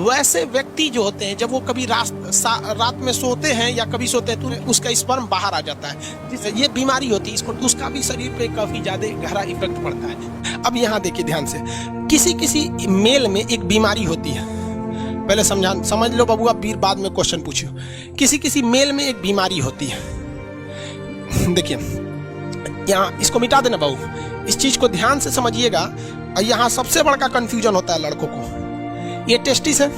वैसे व्यक्ति जो होते हैं जब वो कभी रात में सोते हैं या कभी सोते हैं तो उसका स्पर्म बाहर आ जाता है, ये बीमारी होती है इसको, उसका भी शरीर पे काफी ज्यादा गहरा इफेक्ट पड़ता है। अब यहाँ देखिए ध्यान से, किसी किसी मेल में एक बीमारी होती है, पहले समझ लो बबुआ, फिर बाद में क्वेश्चन पूछियो। किसी किसी मेल में एक बीमारी होती है, देखिए यहाँ इसको मिटा देना बाबू, इस चीज को ध्यान से समझिएगा। यहाँ सबसे बड़ा कंफ्यूजन होता है लड़कों को, ये टेस्टिस है,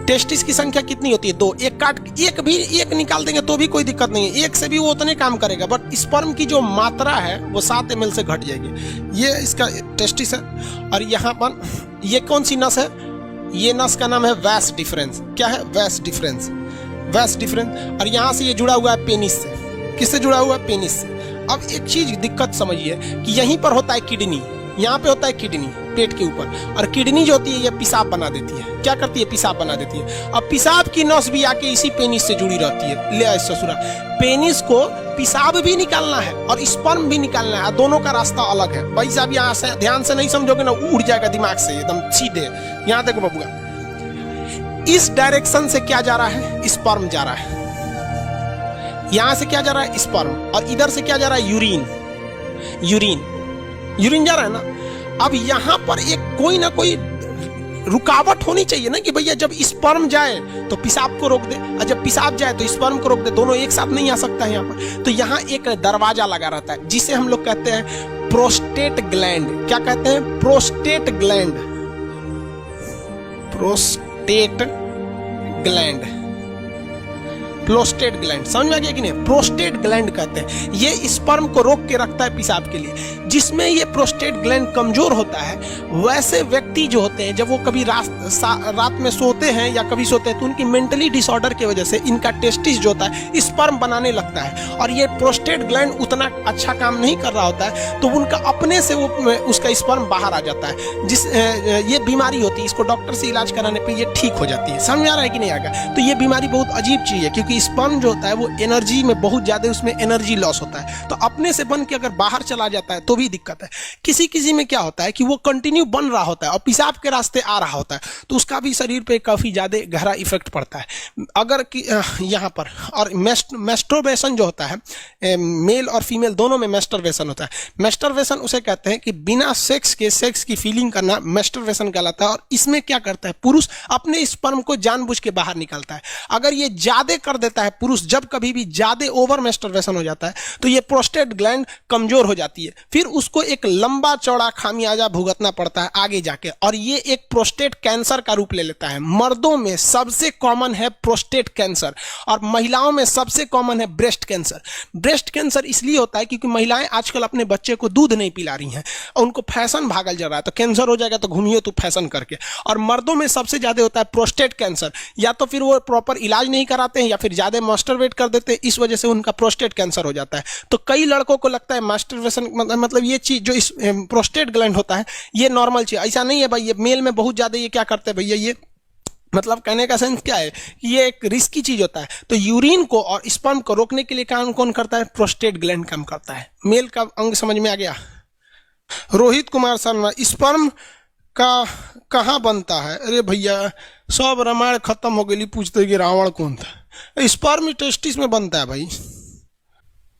टेस्टिस की संख्या कितनी होती है? 2। एक निकाल देंगे तो भी कोई दिक्कत नहीं है, एक से भी वो उतने काम करेगा, बट स्पर्म की जो मात्रा है वो 7 ml से घट जाएगी। ये इसका टेस्टिस है। और यहाँ पर ये कौन सी नस है? ये नस का नाम है वैस डिफरेंस। क्या है? वैस डिफरेंस, वैस डिफरेंस। और यहाँ से ये जुड़ा हुआ है पेनिस से। किससे जुड़ा हुआ है? पेनिस से। अब एक चीज दिक्कत समझिए कि यहीं पर होता है किडनी, यहाँ पे होता है किडनी पेट के ऊपर, और किडनी जो होती है ये पेशाब बना देती है। क्या करती है? पेशाब बना देती है। अब पेशाब की नस भी आके इसी पेनिस से जुड़ी रहती है। ले ससुरा, पेनिस को पेशाब भी निकालना है और स्पर्म भी निकालना है, दोनों का रास्ता अलग है भाई साहब। यहाँ से ध्यान से नहीं समझोगे ना, उड़ जाएगा दिमाग से एकदम सीधे। यहाँ देखो बबुआ, इस डायरेक्शन से क्या जा रहा है? स्पर्म जा रहा है। यहां से क्या जा रहा है? स्पर्म। और इधर से क्या जा रहा है? यूरिन। यूरिन जा रहा है ना। अब यहां पर एक कोई ना कोई रुकावट होनी चाहिए ना, कि भैया जब स्पर्म जाए तो पेशाब को रोक दे, और जब पेशाब जाए तो स्पर्म को रोक दे। दोनों एक साथ नहीं आ सकता है यहाँ पर। तो यहाँ एक दरवाजा लगा रहता है जिसे हम लोग कहते हैं प्रोस्टेट ग्लैंड। क्या कहते हैं? Prostate gland. Prostate gland, prostate gland, समझ में आ गया कि नहीं? प्रोस्टेट ग्लैंड कहते हैं, ये स्पर्म को रोक के रखता है पेशाब के लिए। जिसमें ये प्रोस्टेट ग्लैंड कमजोर होता है, वैसे व्यक्ति जो होते हैं जब वो कभी रात में सोते हैं या कभी सोते हैं तो उनकी मेंटली डिसऑर्डर की वजह से इनका टेस्टिस जो होता है स्पर्म बनाने लगता है, और ये प्रोस्टेट ग्लैंड उतना अच्छा काम नहीं कर रहा होता है, तो उनका अपने से वो उसका स्पर्म बाहर आ जाता है। ये बीमारी होती है, इसको डॉक्टर से इलाज कराने पर ये ठीक हो जाती है। समझ आ रहा है कि नहीं आएगा? तो ये बीमारी बहुत अजीब चीज है, क्योंकि स्पर्म जो होता है वो एनर्जी में बहुत ज्यादा, उसमें एनर्जी लॉस होता है। तो अपने से बन के अगर बाहर चला जाता है तो भी दिक्कत है। किसी किसी में क्या होता है कि वो कंटिन्यू बन रहा होता है और पेशाब के रास्ते आ रहा होता है, तो उसका भी शरीर पे काफी ज्यादा गहरा इफेक्ट पड़ता है। अगर यहाँ पर और मेस्टरबेशन जो होता है, मेल और फीमेल दोनों में मेस्टरबेशन होता है। मेस्टरबेशन उसे कहते हैं कि बिना सेक्स के सेक्स की फीलिंग करना मेस्टरबेशन कहलाता है। और इसमें क्या करता है? पुरुष अपने स्पर्म को जानबूझ के बाहर निकालता है। अगर ये ज्यादा कर देता है पुरुष, जब कभी भी ज्यादा ओवर मेस्टरबेशन हो जाता है तो ये प्रोस्टेट ग्लैंड कमजोर हो जाती है, फिर उसको एक लंबा चौड़ा खामियाजा भुगतना पड़ता है आगे जाके, और ये एक प्रोस्टेट कैंसर का रूप ले लेता है। मर्दों में सबसे कॉमन है प्रोस्टेट कैंसर, और महिलाओं में सबसे कॉमन है ब्रेस्ट कैंसर। ब्रेस्ट कैंसर इसलिए होता है क्योंकि महिलाएं आजकल अपने बच्चे को दूध नहीं पिला रही हैं, और उनको फैशन भागल जा रहा है, तो कैंसर हो जाएगा तो घूमिए तो फैशन करके। और मर्दों में सबसे ज्यादा होता है प्रोस्टेट कैंसर, या तो फिर वो प्रॉपर इलाज नहीं कराते हैं या फिर ज्यादा मास्टरबेट कर देते हैं, इस वजह से उनका प्रोस्टेट कैंसर हो जाता है। तो कई लड़कों को लगता है मास्टरबेशन मतलब ये चीज जो इस प्रोस्टेट ग्लैंड होता है ये नॉर्मल चीज, ऐसा नहीं है भाई। ये मेल में बहुत ज्यादा ये क्या करते हैं भैया, ये मतलब कहने का सेंस क्या है कि ये एक रिस्की चीज होता है। तो यूरिन को और स्पर्म को रोकने के लिए काम कौन करता है? प्रोस्टेट ग्लैंड काम करता है। मेल का अंग समझ में आ गया? रोहित कुमार शर्मा, स्पर्म का कहाँ बनता है? अरे भैया सब रामायण खत्म हो गई, पूछते कि रावण कौन था? स्पर्म टेस्टिस में बनता है भाई।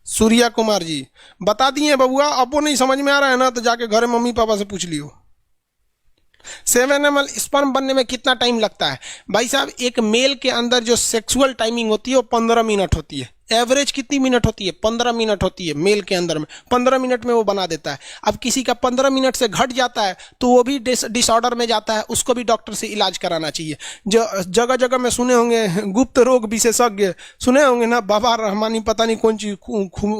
सूर्या कुमार जी बता दिए बबुआ, अब वो नहीं समझ में आ रहा है ना तो जाके घर मम्मी पापा से पूछ लियो। 7 ml स्पर्म बनने में कितना टाइम लगता है? भाई साहब एक मेल के अंदर जो सेक्सुअल टाइमिंग होती है वो 15 मिनट होती है। एवरेज कितनी मिनट होती है? 15 मिनट होती है मेल के अंदर में। 15 मिनट में वो बना देता है। अब किसी का 15 मिनट से घट जाता है तो वो भी डिसऑर्डर में जाता है, उसको भी डॉक्टर से इलाज कराना चाहिए। जो जगह जगह में सुने होंगे गुप्त रोग विशेषज्ञ सुने होंगे ना, बाबा रहमानी पता नहीं कौन चीज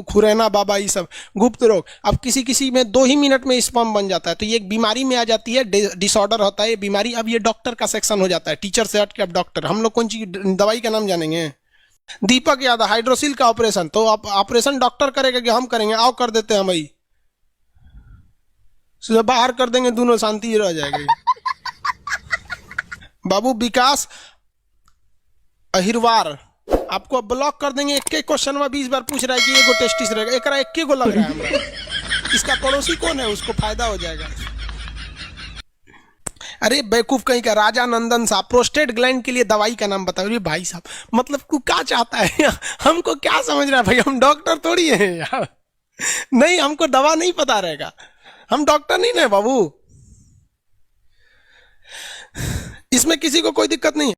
खुरैना बाबा, ये सब गुप्त रोग। अब किसी किसी में 2 ही मिनट में स्पर्म बन जाता है, तो ये एक बीमारी में आ जाती है, डिसऑर्डर होता है ये बीमारी। अब ये डॉक्टर का सेक्शन हो जाता है, टीचर से हट के अब डॉक्टर। हम लोग कौन चीज दवाई का नाम जानेंगे? दीपक यादव, हाइड्रोसिल का ऑपरेशन, तो ऑपरेशन डॉक्टर करेगा कि हम करेंगे? आओ कर देते हैं भाई, बाहर कर देंगे, दोनों शांति रह जाएगी। बाबू विकास अहिरवार, आपको ब्लॉक कर देंगे। एक क्वेश्चन में 20 बार पूछ रहा है कि एगो टेस्टिस रहेगा, एक एक्के गो लग रहा है हमरा। इसका पड़ोसी कौन है, उसको फायदा हो जाएगा। अरे बेवकूफ कहीं का, राजा नंदन साहब प्रोस्टेट ग्लैंड के लिए दवाई का नाम बताओ। भाई साहब मतलब तू क्या चाहता है? हमको क्या समझ रहा है भाई, हम डॉक्टर थोड़ी हैं यार। नहीं, हमको दवा नहीं पता रहेगा, हम डॉक्टर नहीं ना बाबू। इसमें किसी को कोई दिक्कत नहीं है।